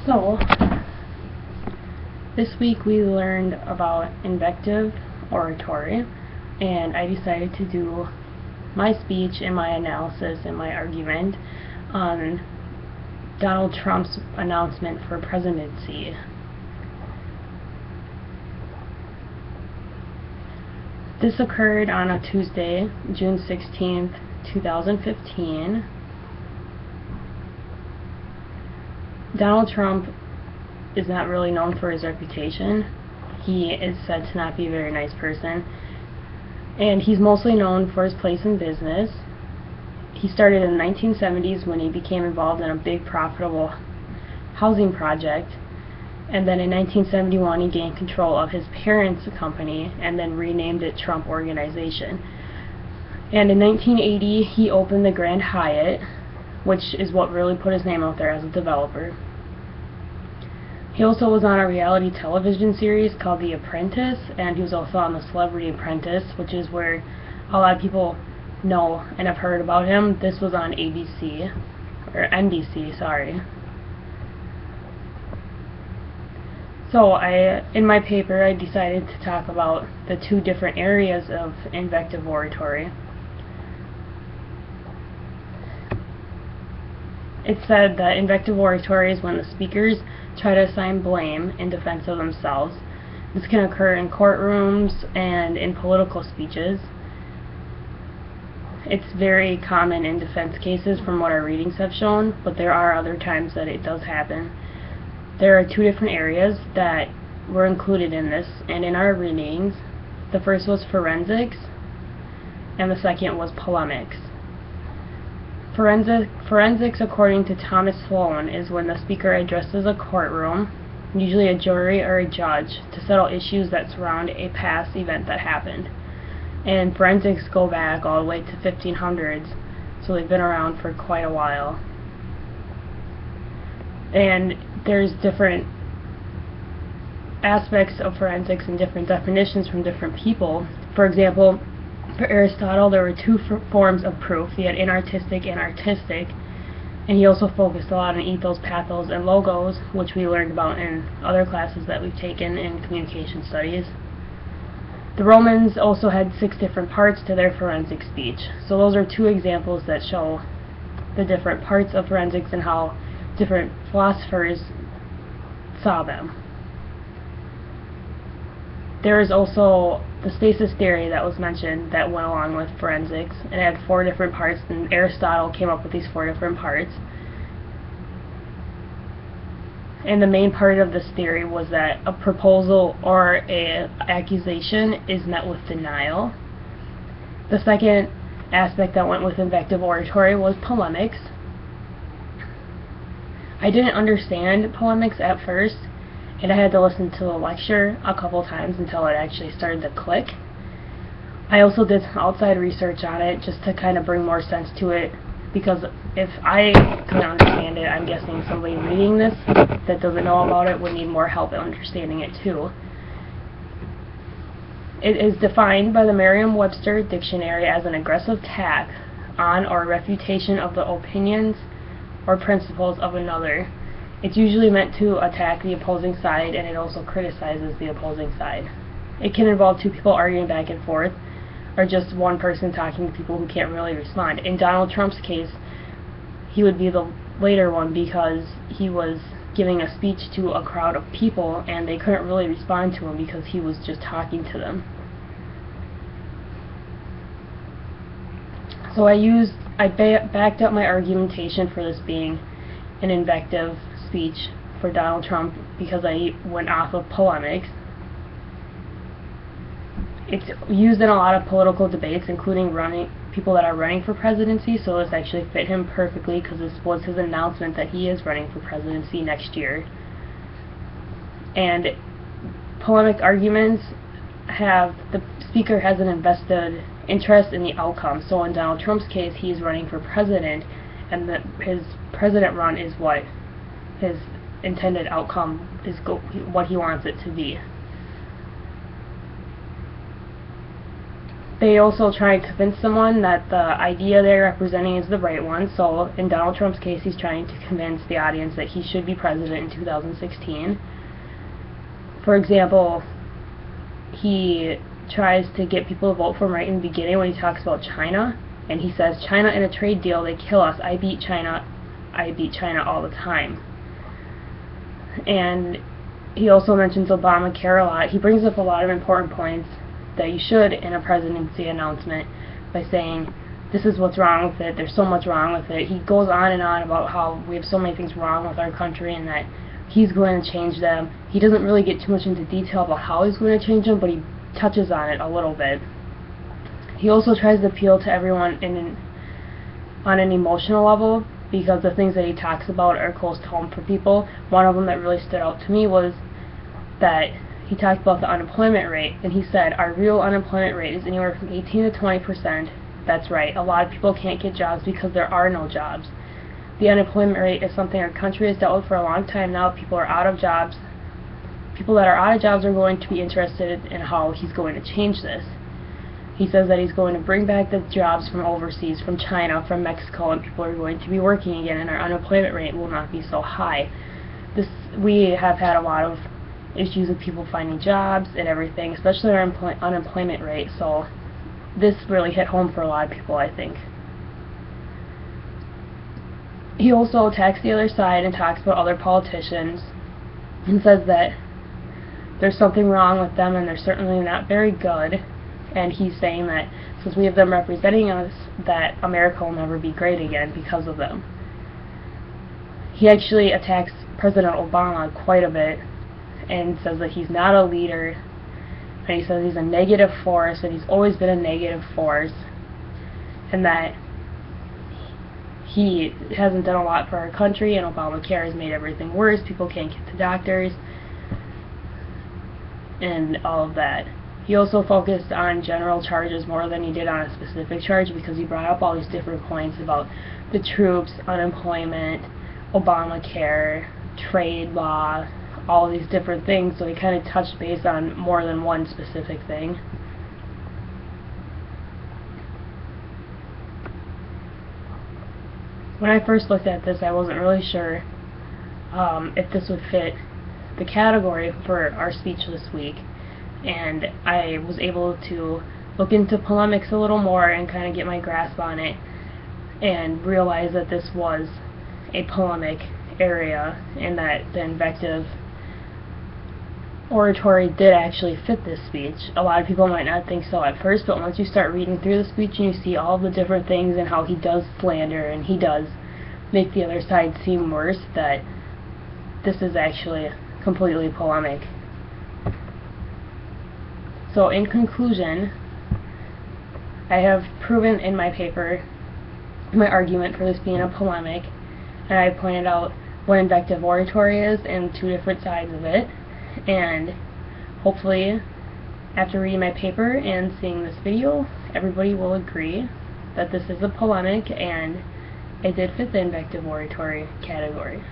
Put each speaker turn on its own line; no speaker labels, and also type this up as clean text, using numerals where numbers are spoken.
So, this week we learned about Invective, Oratory, and I decided to do my speech and my analysis and my argument on Donald Trump's announcement for presidency. This occurred on a Tuesday, June 16th, 2015. Donald Trump is not really known for his reputation. He is said to not be a very nice person, and he's mostly known for his place in business. He started in the 1970s when he became involved in a big profitable housing project, and then in 1971 he gained control of his parents' company and then renamed it Trump Organization. And in 1980 he opened the Grand Hyatt, which is what really put his name out there as a developer. He also was on a reality television series called The Apprentice, and he was also on The Celebrity Apprentice, which is where a lot of people know and have heard about him. This was on ABC, or NBC, sorry. So in my paper, I decided to talk about the two different areas of invective oratory. It said that invective oratory is when the speakers try to assign blame in defense of themselves. This can occur in courtrooms and in political speeches. It's very common in defense cases from what our readings have shown, but there are other times that it does happen. There are two different areas that were included in this, and in our readings, the first was forensics, and the second was polemics. Forensics, according to Thomas Sloan, is when the speaker addresses a courtroom, usually a jury or a judge, to settle issues that surround a past event that happened. And forensics go back all the way to 1500s, so they've been around for quite a while. And there's different aspects of forensics and different definitions from different people. For example, for Aristotle, there were two forms of proof. He had inartistic and artistic, and he also focused a lot on ethos, pathos, and logos, which we learned about in other classes that we've taken in communication studies. The Romans also had 6 different parts to their forensic speech. So those are two examples that show the different parts of forensics and how different philosophers saw them. There is also the stasis theory that was mentioned that went along with forensics, and it had 4 different parts, and Aristotle came up with these 4 different parts. And the main part of this theory was that a proposal or an accusation is met with denial. The second aspect that went with invective oratory was polemics. I didn't understand polemics at first, and I had to listen to the lecture a couple times until it actually started to click. I also did some outside research on it just to kind of bring more sense to it, because if I couldn't understand it, I'm guessing somebody reading this that doesn't know about it would need more help in understanding it too. It is defined by the Merriam-Webster dictionary as an aggressive attack on or refutation of the opinions or principles of another. It's usually meant to attack the opposing side, and it also criticizes the opposing side. It can involve 2 people arguing back and forth, or just one person talking to people who can't really respond. In Donald Trump's case, he would be the later one because he was giving a speech to a crowd of people and they couldn't really respond to him because he was just talking to them. So I backed up my argumentation for this being an invective speech for Donald Trump because I went off of polemics. It's used in a lot of political debates, including people that are running for presidency, so this actually fit him perfectly because this was his announcement that he is running for presidency next year. And polemic arguments have, the speaker has an invested interest in the outcome. So in Donald Trump's case, he's running for president, and his president run is what his intended outcome is, what he wants it to be. they also try and convince someone that the idea they're representing is the right one. So in Donald Trump's case, he's trying to convince the audience that he should be president in 2016. For example, he tries to get people to vote for him right in the beginning when he talks about China, and he says, China in a trade deal, they kill us. I beat China all the time. And he also mentions Obamacare a lot. He brings up a lot of important points that you should in a presidency announcement by saying, this is what's wrong with it, there's so much wrong with it. He goes on and on about how we have so many things wrong with our country and that he's going to change them. He doesn't really get too much into detail about how he's going to change them, but he touches on it a little bit. He also tries to appeal to everyone on an emotional level, because the things that he talks about are close to home for people. One of them that really stood out to me was that he talked about the unemployment rate, and he said our real unemployment rate is anywhere from 18 to 20%. That's right. A lot of people can't get jobs because there are no jobs. The unemployment rate is something our country has dealt with for a long time now. People are out of jobs. People that are out of jobs are going to be interested in how he's going to change this. He says that he's going to bring back the jobs from overseas, from China, from Mexico, and people are going to be working again, and our unemployment rate will not be so high. We have had a lot of issues with people finding jobs and everything, especially our unemployment rate, so this really hit home for a lot of people, I think. He also attacks the other side and talks about other politicians and says that there's something wrong with them and they're certainly not very good, and he's saying that since we have them representing us, that America will never be great again because of them. He actually attacks President Obama quite a bit and says that he's not a leader, and he says he's a negative force, and he's always been a negative force, and that he hasn't done a lot for our country, and Obamacare has made everything worse. People can't get to doctors, and all of that. He also focused on general charges more than he did on a specific charge, because he brought up all these different points about the troops, unemployment, Obamacare, trade law, all of these different things, so he kind of touched base on more than one specific thing. When I first looked at this, I wasn't really sure if this would fit the category for our speech this week, and I was able to look into polemics a little more and kind of get my grasp on it and realize that this was a polemic area and that the invective oratory did actually fit this speech. A lot of people might not think so at first, but once you start reading through the speech and you see all the different things and how he does slander and he does make the other side seem worse, that this is actually completely polemic. So in conclusion, I have proven in my paper my argument for this being a polemic, and I pointed out what invective oratory is and two different sides of it. And hopefully, after reading my paper and seeing this video, everybody will agree that this is a polemic and it did fit the invective oratory category.